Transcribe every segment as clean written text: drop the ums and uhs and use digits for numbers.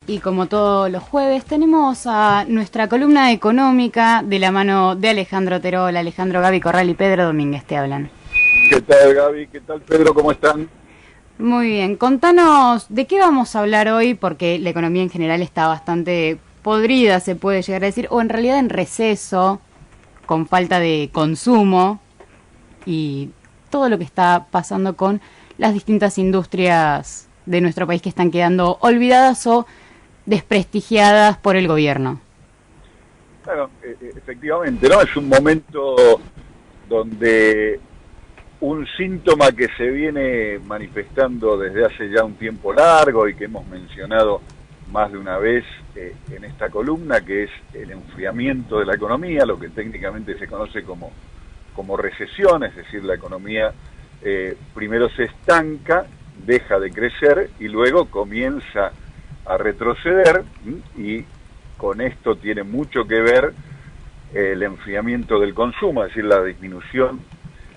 Y como todos los jueves, tenemos a nuestra columna económica de la mano de Alejandro Terol, Alejandro, Gaby Corral y Pedro Domínguez te hablan. ¿Qué tal, Gaby? ¿Qué tal, Pedro? ¿Cómo están? Muy bien, contanos de qué vamos a hablar hoy, porque la economía en general está bastante podrida, se puede llegar a decir, o en realidad en receso, con falta de consumo y todo lo que está pasando con las distintas industrias de nuestro país que están quedando olvidadas o desprestigiadas por el gobierno. Bueno, efectivamente, ¿no? Es un momento donde un síntoma que se viene manifestando desde hace ya un tiempo largo y que hemos mencionado más de una vez en esta columna, que es el enfriamiento de la economía, lo que técnicamente se conoce como recesión, es decir, la economía primero se estanca, deja de crecer y luego comienza a retroceder, y con esto tiene mucho que ver el enfriamiento del consumo, es decir, la disminución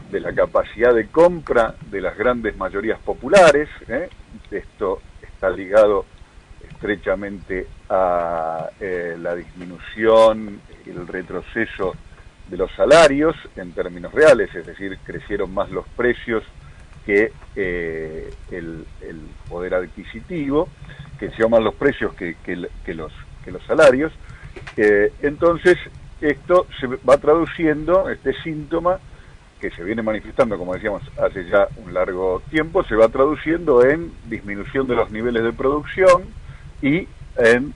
de la capacidad de compra de las grandes mayorías populares. Esto está ligado estrechamente a la disminución y el retroceso de los salarios en términos reales, es decir, crecieron más los precios que el poder adquisitivo, creció más los precios que los salarios. Entonces, esto se va traduciendo, este síntoma, que se viene manifestando, como decíamos, hace ya un largo tiempo, se va traduciendo en disminución de los niveles de producción y en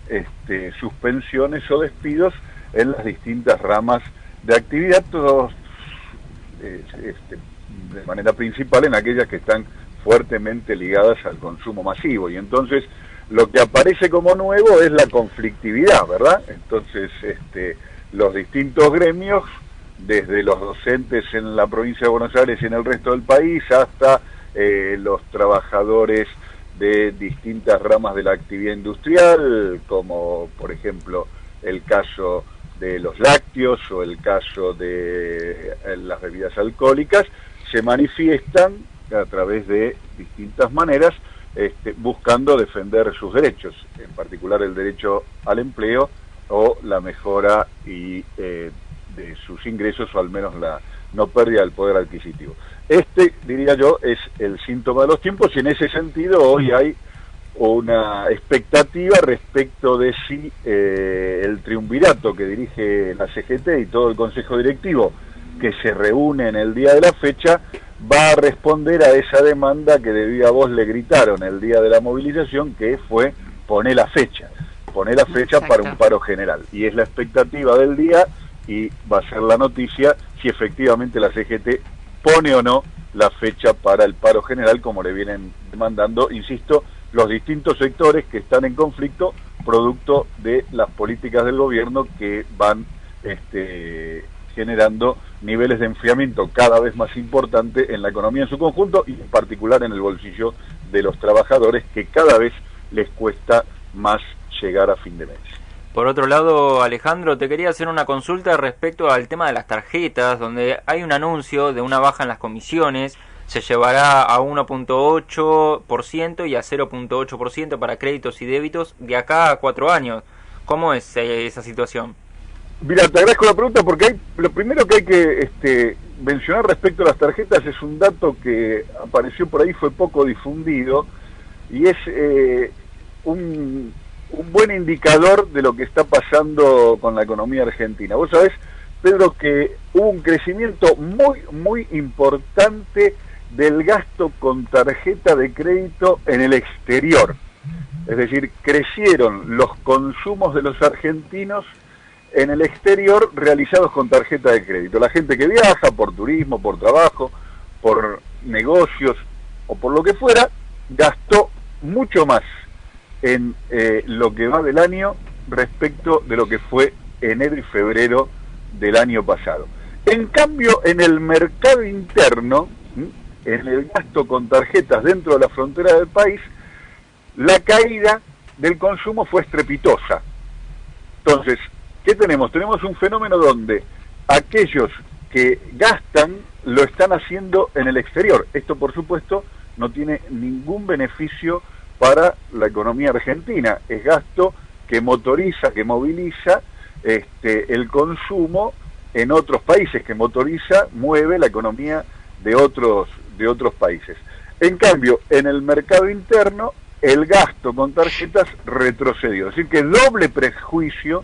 suspensiones o despidos en las distintas ramas de actividad, todos de manera principal en aquellas que están fuertemente ligadas al consumo masivo. Y entonces lo que aparece como nuevo es la conflictividad, ¿verdad? Entonces los distintos gremios, desde los docentes en la provincia de Buenos Aires y en el resto del país, hasta los trabajadores de distintas ramas de la actividad industrial, como por ejemplo el caso de los lácteos o el caso de las bebidas alcohólicas, se manifiestan a través de distintas maneras, buscando defender sus derechos, en particular el derecho al empleo o la mejora de sus ingresos, o al menos la no pérdida del poder adquisitivo. Diría yo, es el síntoma de los tiempos, y en ese sentido hoy hay una expectativa respecto de si el triunvirato que dirige la CGT y todo el Consejo Directivo que se reúne en el día de la fecha va a responder a esa demanda que de viva voz le gritaron el día de la movilización, que fue poner la fecha Exacto. para un paro general. Y es la expectativa del día, y va a ser la noticia si efectivamente la CGT pone o no la fecha para el paro general, como le vienen demandando, insisto, los distintos sectores que están en conflicto, producto de las políticas del gobierno que van generando niveles de enfriamiento cada vez más importantes en la economía en su conjunto, y en particular en el bolsillo de los trabajadores, que cada vez les cuesta más llegar a fin de mes. Por otro lado, Alejandro, te quería hacer una consulta respecto al tema de las tarjetas, donde hay un anuncio de una baja en las comisiones, se llevará a 1.8% y a 0.8% para créditos y débitos de acá a 4 años. ¿Cómo es esa situación? Mira, te agradezco la pregunta, porque lo primero que hay que mencionar respecto a las tarjetas es un dato que apareció por ahí, fue poco difundido, y es un buen indicador de lo que está pasando con la economía argentina. Vos sabés, Pedro, que hubo un crecimiento muy, muy importante del gasto con tarjeta de crédito en el exterior. Es decir, crecieron los consumos de los argentinos en el exterior realizados con tarjeta de crédito. La gente que viaja por turismo, por trabajo, por negocios o por lo que fuera, gastó mucho más en lo que va del año respecto de lo que fue enero y febrero del año pasado. En cambio, en el mercado interno, en el gasto con tarjetas dentro de la frontera del país, la caída del consumo fue estrepitosa. Entonces, ¿qué tenemos? Tenemos un fenómeno donde aquellos que gastan lo están haciendo en el exterior. Esto, por supuesto, no tiene ningún beneficio para la economía argentina, es gasto que motoriza, que moviliza el consumo en otros países, que mueve la economía de otros países. En cambio, en el mercado interno, el gasto con tarjetas retrocedió. Es decir, que doble perjuicio,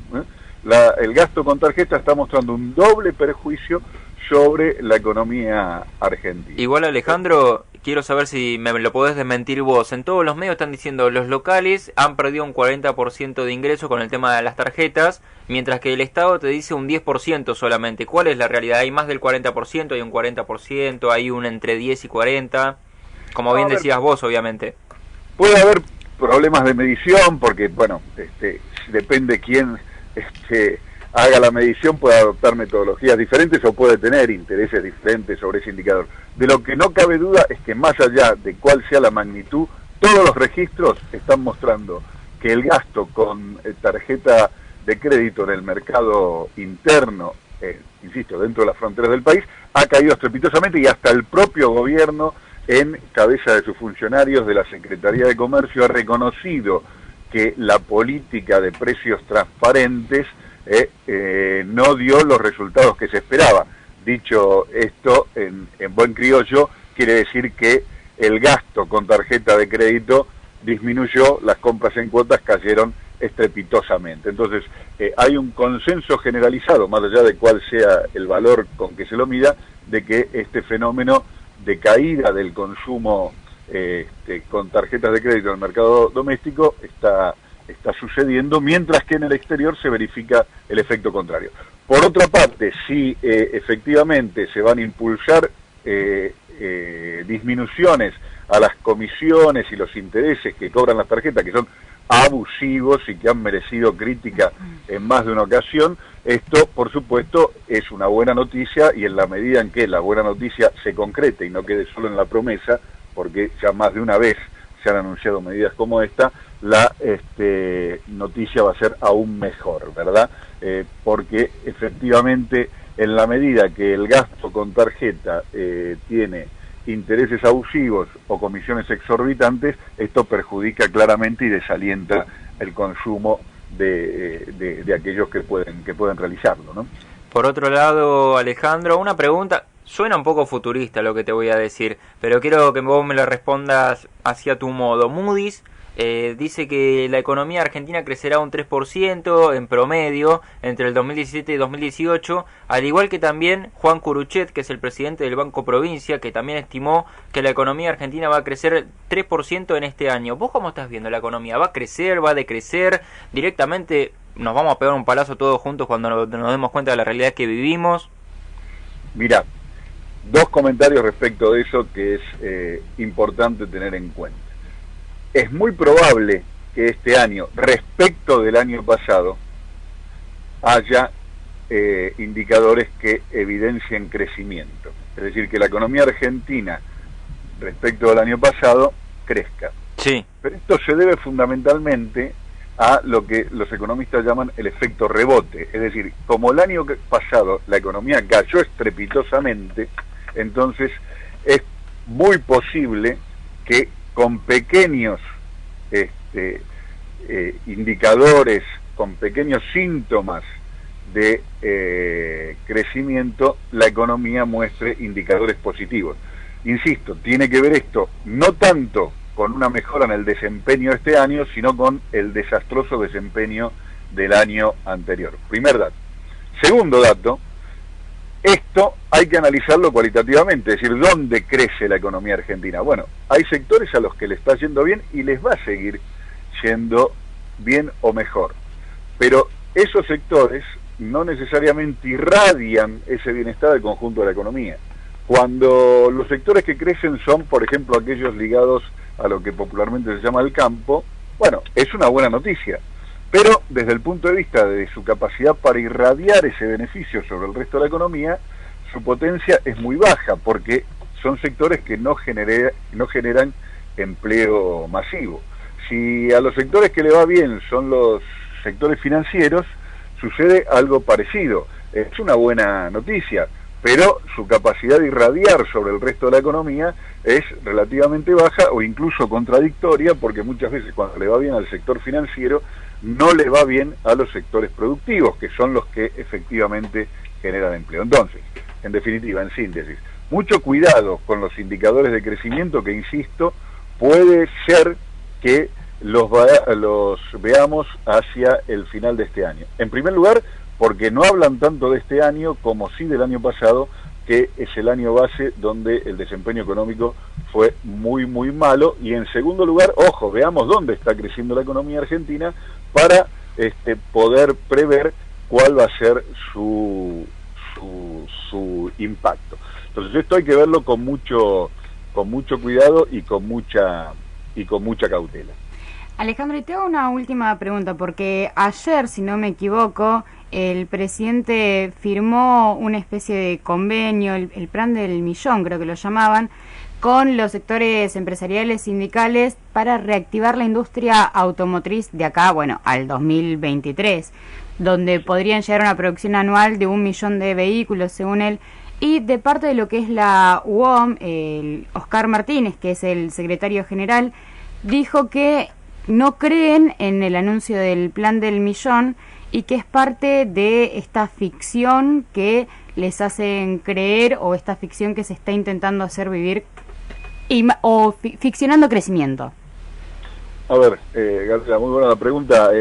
el gasto con tarjetas está mostrando un doble perjuicio sobre la economía argentina. Igual, Alejandro, quiero saber si me lo podés desmentir vos. En todos los medios están diciendo los locales han perdido un 40% de ingresos con el tema de las tarjetas, mientras que el Estado te dice un 10% solamente. ¿Cuál es la realidad? ¿Hay más del 40%? ¿Hay un 40%? ¿Hay un entre 10 y 40? Como bien decías vos, obviamente. Puede haber problemas de medición, porque, bueno, depende quién haga la medición, puede adoptar metodologías diferentes o puede tener intereses diferentes sobre ese indicador. De lo que no cabe duda es que más allá de cuál sea la magnitud, todos los registros están mostrando que el gasto con tarjeta de crédito en el mercado interno, insisto, dentro de las fronteras del país, ha caído estrepitosamente, y hasta el propio gobierno, en cabeza de sus funcionarios de la Secretaría de Comercio, ha reconocido que la política de precios transparentes no dio los resultados que se esperaba. Dicho esto en buen criollo, quiere decir que el gasto con tarjeta de crédito disminuyó, las compras en cuotas cayeron estrepitosamente. Entonces, hay un consenso generalizado, más allá de cuál sea el valor con que se lo mida, de que este fenómeno de caída del consumo con tarjetas de crédito en el mercado doméstico está sucediendo, mientras que en el exterior se verifica el efecto contrario. Por otra parte, si efectivamente se van a impulsar disminuciones a las comisiones y los intereses que cobran las tarjetas, que son abusivos y que han merecido crítica en más de una ocasión, esto, por supuesto, es una buena noticia, y en la medida en que la buena noticia se concrete y no quede solo en la promesa, porque ya más de una vez se han anunciado medidas como esta, la noticia va a ser aún mejor, ¿verdad? Porque efectivamente, en la medida que el gasto con tarjeta tiene intereses abusivos o comisiones exorbitantes, esto perjudica claramente y desalienta el consumo de aquellos que pueden realizarlo, ¿no? Por otro lado, Alejandro, una pregunta. Suena un poco futurista lo que te voy a decir, pero quiero que vos me la respondas hacia tu modo. Moody's dice que la economía argentina crecerá un 3% en promedio entre el 2017 y 2018, al igual que también Juan Curuchet, que es el presidente del Banco Provincia, que también estimó que la economía argentina va a crecer 3% en este año. ¿Vos cómo estás viendo la economía? ¿Va a crecer? ¿Va a decrecer? ¿Directamente nos vamos a pegar un palazo todos juntos cuando nos demos cuenta de la realidad que vivimos? Mirá, dos comentarios respecto de eso que es importante tener en cuenta. Es muy probable que este año, respecto del año pasado, haya indicadores que evidencien crecimiento. Es decir, que la economía argentina, respecto del año pasado, crezca. Sí. Pero esto se debe fundamentalmente a lo que los economistas llaman el efecto rebote. Es decir, como el año pasado la economía cayó estrepitosamente, entonces es muy posible que con pequeños indicadores, con pequeños síntomas de crecimiento, la economía muestre indicadores positivos. Insisto, tiene que ver esto no tanto con una mejora en el desempeño de este año, sino con el desastroso desempeño del año anterior. Primer dato. Segundo dato, esto hay que analizarlo cualitativamente, es decir, ¿dónde crece la economía argentina? Bueno, hay sectores a los que le está yendo bien y les va a seguir yendo bien o mejor, pero esos sectores no necesariamente irradian ese bienestar del conjunto de la economía. Cuando los sectores que crecen son, por ejemplo, aquellos ligados a lo que popularmente se llama el campo, bueno, es una buena noticia, pero desde el punto de vista de su capacidad para irradiar ese beneficio sobre el resto de la economía, su potencia es muy baja, porque son sectores que no generan empleo masivo. Si a los sectores que le va bien son los sectores financieros, sucede algo parecido. Es una buena noticia, pero su capacidad de irradiar sobre el resto de la economía es relativamente baja o incluso contradictoria, porque muchas veces cuando le va bien al sector financiero, no le va bien a los sectores productivos, que son los que efectivamente generan empleo. Entonces, en definitiva, en síntesis, mucho cuidado con los indicadores de crecimiento que, insisto, puede ser que los veamos hacia el final de este año. En primer lugar, porque no hablan tanto de este año como sí del año pasado, que es el año base donde el desempeño económico fue muy malo. Y en segundo lugar, ojo, veamos dónde está creciendo la economía argentina para poder prever cuál va a ser su impacto. Entonces esto hay que verlo con mucho cuidado y con mucha cautela. Alejandro, y te hago una última pregunta, porque ayer, si no me equivoco, el presidente firmó una especie de convenio, el plan del millón, creo que lo llamaban, con los sectores empresariales, sindicales, para reactivar la industria automotriz de acá, bueno, al 2023, donde podrían llegar a una producción anual de 1 millón de vehículos, según él. Y de parte de lo que es la UOM, el Oscar Martínez, que es el secretario general, dijo que no creen en el anuncio del plan del millón y que es parte de esta ficción que les hacen creer, o esta ficción que se está intentando hacer vivir, o ficcionando crecimiento. A ver, García, muy buena la pregunta.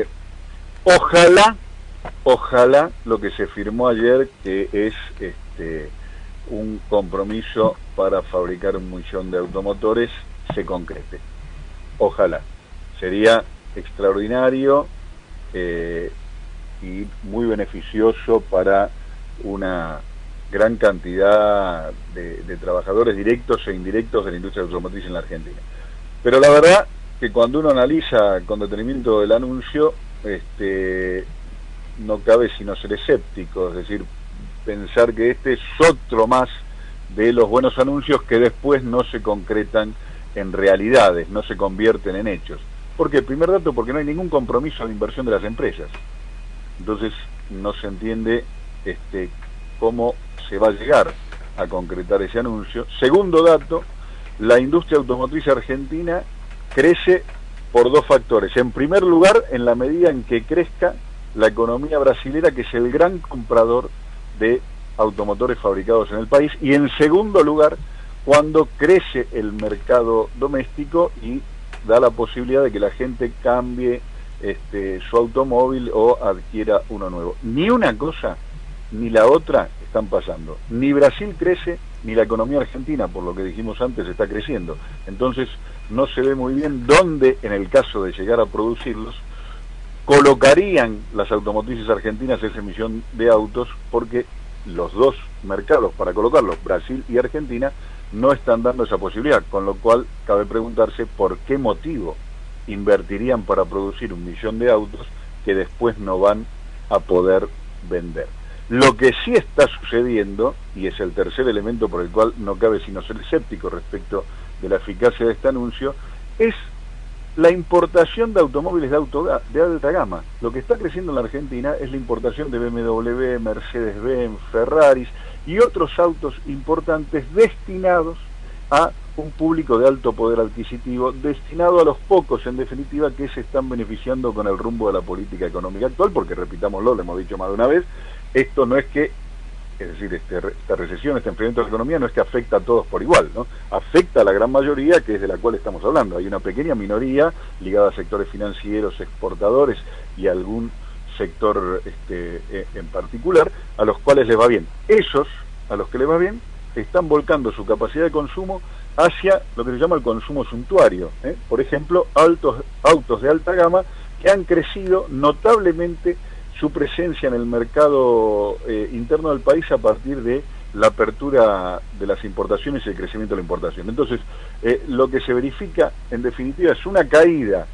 Ojalá lo que se firmó ayer, que es un compromiso para fabricar 1 millón de automotores, se concrete. Ojalá. Sería extraordinario y muy beneficioso para una gran cantidad de trabajadores directos e indirectos de la industria automotriz en la Argentina. Pero la verdad que cuando uno analiza con detenimiento el anuncio, no cabe sino ser escéptico, es decir, pensar que este es otro más de los buenos anuncios que después no se concretan en realidades, no se convierten en hechos. ¿Por qué? Primer dato, porque no hay ningún compromiso de inversión de las empresas. Entonces no se entiende cómo se va a llegar a concretar ese anuncio. Segundo dato, la industria automotriz argentina crece por 2 factores. En primer lugar, en la medida en que crezca la economía brasilera, que es el gran comprador de automotores fabricados en el país. Y en segundo lugar, cuando crece el mercado doméstico y da la posibilidad de que la gente cambie su automóvil o adquiera uno nuevo. Ni una cosa ni la otra están pasando. Ni Brasil crece, ni la economía argentina, por lo que dijimos antes, está creciendo. Entonces no se ve muy bien dónde, en el caso de llegar a producirlos, colocarían las automotrices argentinas esa emisión de autos, porque los dos mercados para colocarlos, Brasil y Argentina, no están dando esa posibilidad, con lo cual cabe preguntarse por qué motivo invertirían para producir 1 millón de autos que después no van a poder vender. Lo que sí está sucediendo, y es el tercer elemento por el cual no cabe sino ser escéptico respecto de la eficacia de este anuncio, es la importación de automóviles de alta gama. Lo que está creciendo en la Argentina es la importación de BMW, Mercedes-Benz, Ferraris y otros autos importantes destinados a un público de alto poder adquisitivo, destinado a los pocos, en definitiva, que se están beneficiando con el rumbo de la política económica actual, porque, repitámoslo, lo hemos dicho más de una vez, esto no es que, es decir, esta recesión, este enfriamiento de la economía no es que afecta a todos por igual, ¿no? Afecta a la gran mayoría, que es de la cual estamos hablando. Hay una pequeña minoría ligada a sectores financieros, exportadores y algún sector en particular, a los cuales les va bien. Esos, a los que les va bien, están volcando su capacidad de consumo hacia lo que se llama el consumo suntuario, por ejemplo, autos de alta gama que han crecido notablemente su presencia en el mercado interno del país a partir de la apertura de las importaciones y el crecimiento de la importación. Entonces, lo que se verifica, en definitiva, es una caída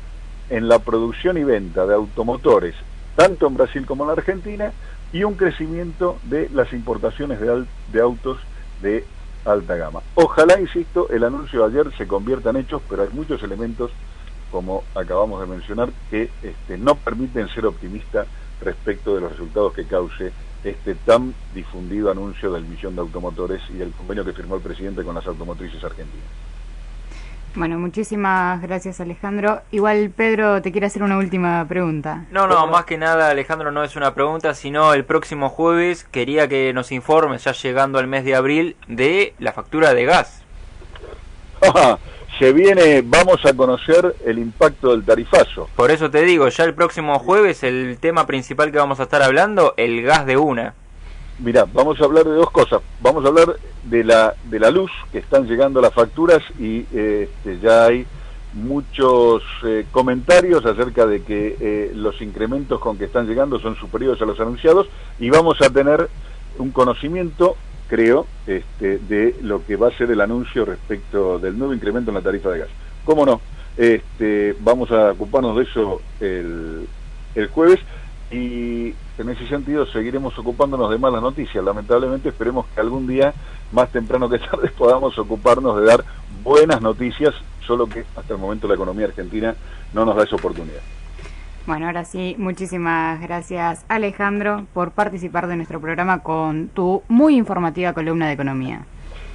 en la producción y venta de automotores, tanto en Brasil como en la Argentina, y un crecimiento de las importaciones de autos de alta gama. Ojalá, insisto, el anuncio de ayer se convierta en hechos, pero hay muchos elementos, como acabamos de mencionar, que no permiten ser optimistas respecto de los resultados que cause este tan difundido anuncio del millón de automotores y el convenio que firmó el presidente con las automotrices argentinas. Bueno, muchísimas gracias, Alejandro. Igual Pedro te quiere hacer una última pregunta. No, más que nada, Alejandro, no es una pregunta, sino el próximo jueves quería que nos informes, ya llegando al mes de abril, de la factura de gas. Se viene, vamos a conocer el impacto del tarifazo. Por eso te digo, ya el próximo jueves el tema principal que vamos a estar hablando, el gas de una. Mirá, vamos a hablar de dos cosas. Vamos a hablar de la luz, que están llegando las facturas y ya hay muchos comentarios acerca de que los incrementos con que están llegando son superiores a los anunciados, y vamos a tener un conocimiento, creo, de lo que va a ser el anuncio respecto del nuevo incremento en la tarifa de gas. ¿Cómo no? Vamos a ocuparnos de eso el jueves, y en ese sentido seguiremos ocupándonos de malas noticias. Lamentablemente esperemos que algún día, más temprano que tarde, podamos ocuparnos de dar buenas noticias, solo que hasta el momento la economía argentina no nos da esa oportunidad. Bueno, ahora sí, muchísimas gracias, Alejandro, por participar de nuestro programa con tu muy informativa columna de economía.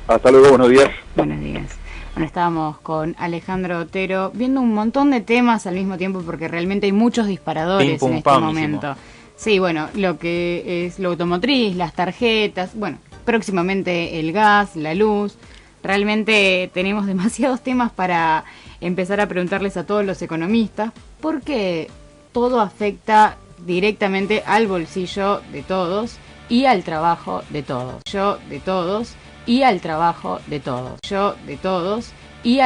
Hasta luego, buenos días. Buenos días. Bueno, estábamos con Alejandro Otero viendo un montón de temas al mismo tiempo, porque realmente hay muchos disparadores en este momento. Sí, bueno, lo que es lo automotriz, las tarjetas, bueno, próximamente el gas, la luz. Realmente tenemos demasiados temas para empezar a preguntarles a todos los economistas, porque todo afecta directamente al bolsillo de todos y al trabajo de todos. Y al trabajo de todos. Y al